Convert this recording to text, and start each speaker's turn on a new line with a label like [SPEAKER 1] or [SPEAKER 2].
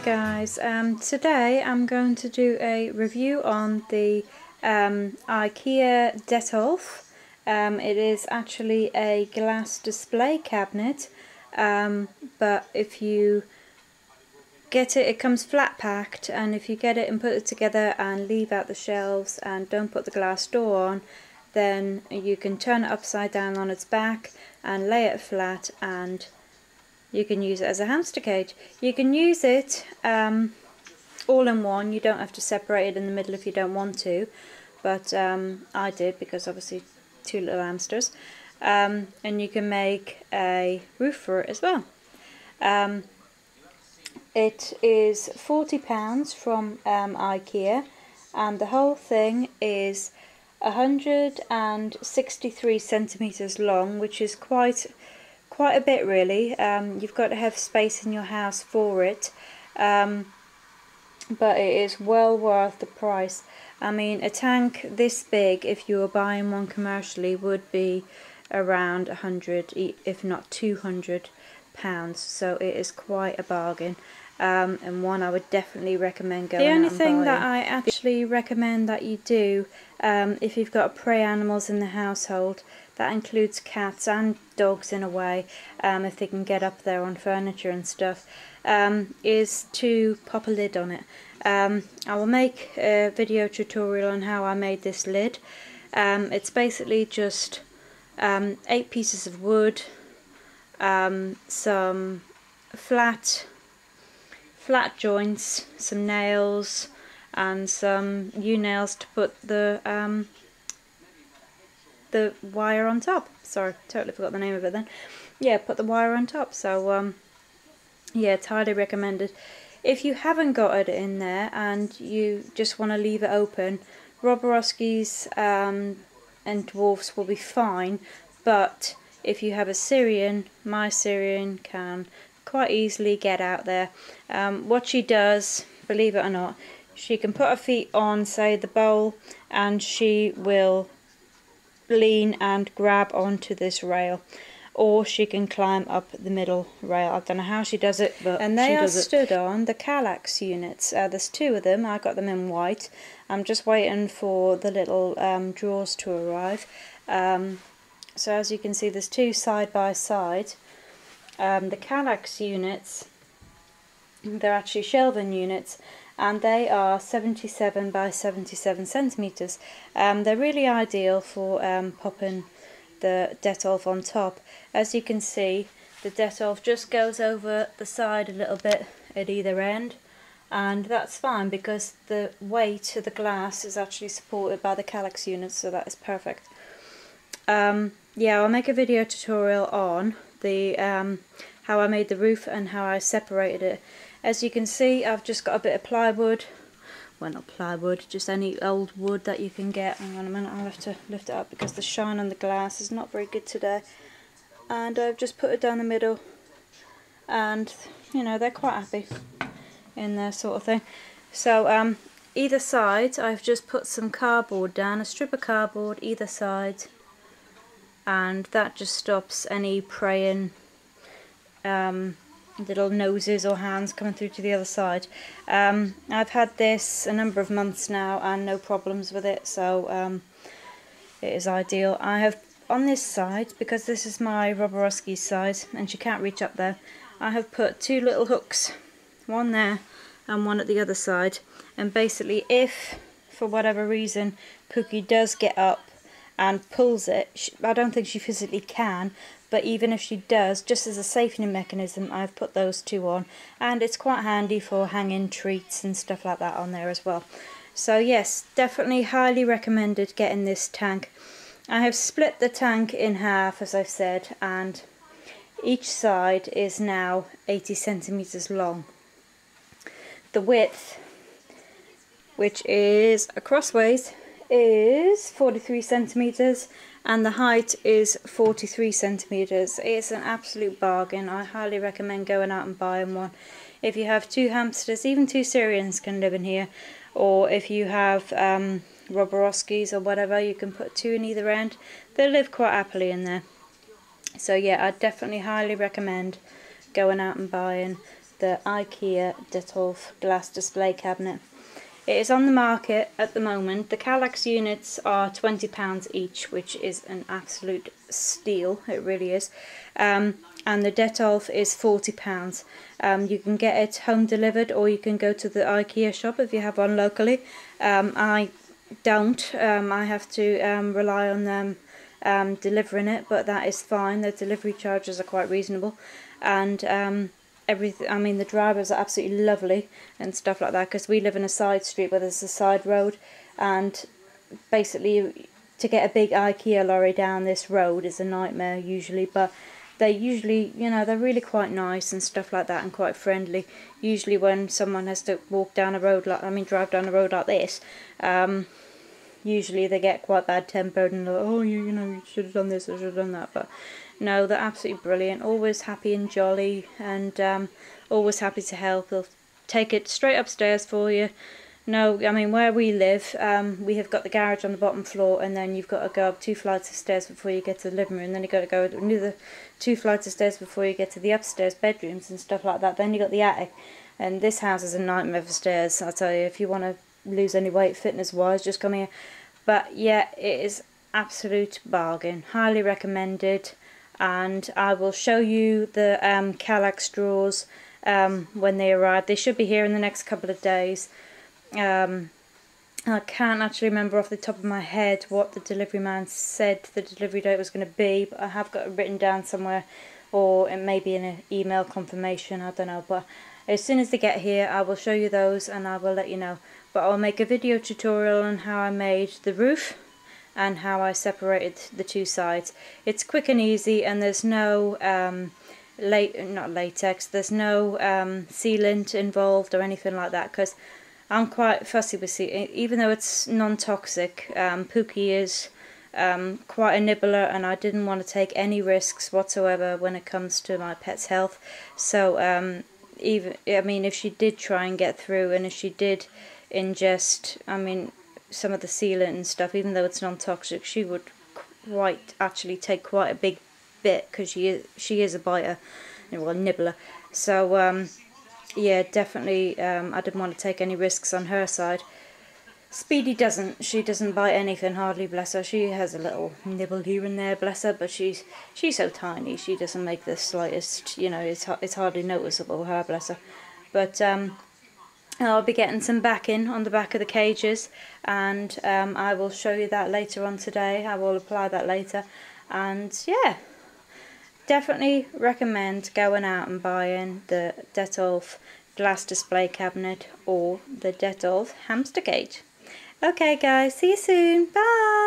[SPEAKER 1] guys, today I'm going to do a review on the Ikea Detolf. It is actually a glass display cabinet, but if you get it, it comes flat packed, and if you get it and put it together and leave out the shelves and don't put the glass door on, then you can turn it upside down on its back and lay it flat, and you can use it as a hamster cage. You can use it all in one. You don't have to separate it in the middle if you don't want to, but I did, because obviously two little hamsters. And you can make a roof for it as well. It is £40 from Ikea, and the whole thing is 163 centimetres long, which is quite a bit really. You've got to have space in your house for it, but it is well worth the price. I mean, a tank this big, if you were buying one commercially, would be around 100, if not 200 pounds, so it is quite a bargain, and one I would definitely recommend going out and buying. The only thing that I actually recommend that you do, if you've got prey animals in the household, that includes cats and dogs in a way, if they can get up there on furniture and stuff, is to pop a lid on it. I will make a video tutorial on how I made this lid. It's basically just 8 pieces of wood, some flat joints, some nails, and some U-nails to put the wire on top. Sorry, totally forgot the name of it then. Yeah, put the wire on top. So yeah, it's highly recommended. If you haven't got it in there and you just want to leave it open, Roborowski's and dwarfs will be fine, but if you have a Syrian, my Syrian can quite easily get out there. What she does, believe it or not, she can put her feet on, say, the bowl, and she will lean and grab onto this rail, or she can climb up the middle rail. I don't know how she does it, but and they are stood on the KALLAX units. There's 2 of them. I got them in white. I'm just waiting for the little drawers to arrive. So as you can see, there's 2 side by side. The KALLAX units, they're actually shelving units, and they are 77 by 77 centimetres. They're really ideal for popping the Detolf on top. As you can see, the Detolf just goes over the side a little bit at either end, and that's fine because the weight of the glass is actually supported by the KALLAX units, so that is perfect. Yeah, I'll make a video tutorial on the how I made the roof and how I separated it. As you can see, I've just got a bit of plywood, well, not plywood, just any old wood that you can get. Hang on a minute, I'll have to lift it up because the shine on the glass is not very good today. And I've just put it down the middle, and you know, they're quite happy in there, sort of thing. So either side I've just put some cardboard down, a strip of cardboard either side, and that just stops any preying little noses or hands coming through to the other side. I've had this a number of months now and no problems with it, so it is ideal. I have on this side, because this is my Roborowski's side and she can't reach up there, I have put 2 little hooks, one there and one at the other side, and basically if for whatever reason Cookie does get up and pulls it, I don't think she physically can, but even if she does, just as a safety mechanism, I've put those 2 on, and it's quite handy for hanging treats and stuff like that on there as well. So yes, definitely highly recommended getting this tank. I have split the tank in half, as I've said, and each side is now 80 centimetres long. The width, which is crossways, is 43 centimetres, and the height is 43 centimetres. It's an absolute bargain. I highly recommend going out and buying one. If you have 2 hamsters, even 2 Syrians can live in here, or if you have Roborowskis or whatever, you can put 2 in either end. They'll live quite happily in there. So yeah, I definitely highly recommend going out and buying the Ikea Detolf glass display cabinet. It is on the market at the moment. The KALLAX units are £20 each, which is an absolute steal. It really is. And the Detolf is £40. You can get it home delivered, or you can go to the Ikea shop if you have one locally. I don't. I have to rely on them delivering it, but that is fine. The delivery charges are quite reasonable, and everything. I mean, the drivers are absolutely lovely and stuff like that, because we live in a side street where there's a side road, and basically to get a big Ikea lorry down this road is a nightmare usually, but they usually, you know, they're really quite nice and stuff like that, and quite friendly. Usually when someone has to walk down a road like, drive down a road like this, usually they get quite bad tempered and like, oh, you know, you should have done this or should have done that. But no, they're absolutely brilliant, always happy and jolly, and always happy to help. They'll take it straight upstairs for you. No, I mean, where we live, we have got the garage on the bottom floor, and then you've got to go up 2 flights of stairs before you get to the living room, and then you've got to go another 2 flights of stairs before you get to the upstairs bedrooms and stuff like that. Then you've got the attic, and this house is a nightmare for stairs. I tell you, if you want to lose any weight fitness wise, just come here. But yeah, it is absolute bargain, highly recommended. And I will show you the KALLAX drawers when they arrive. They should be here in the next couple of days. I can't actually remember off the top of my head what the delivery man said the delivery date was going to be, but I have got it written down somewhere, or it may be in an email confirmation, I don't know. But as soon as they get here, I will show you those and I will let you know. But I'll make a video tutorial on how I made the roof and how I separated the 2 sides. It's quick and easy, and there's no not latex, there's no sealant involved or anything like that, because I'm quite fussy with sealant. Even though it's non-toxic, Pookie is quite a nibbler, and I didn't want to take any risks whatsoever when it comes to my pet's health. So even, I mean, if she did try and get through, and if she did ingest, I mean, some of the sealant and stuff, even though it's non-toxic, she would actually take quite a big bit, because she is a biter, well, a nibbler. So yeah, definitely I didn't want to take any risks on her side. Speedy doesn't. She doesn't bite anything, hardly, bless her. She has a little nibble here and there, bless her, but she's so tiny. She doesn't make the slightest, you know, it's hardly noticeable, her, bless her. But I'll be getting some backing on the back of the cages, and I will show you that later on today. I will apply that later, and yeah, definitely recommend going out and buying the Detolf glass display cabinet or the Detolf hamster cage. Okay guys, see you soon, bye!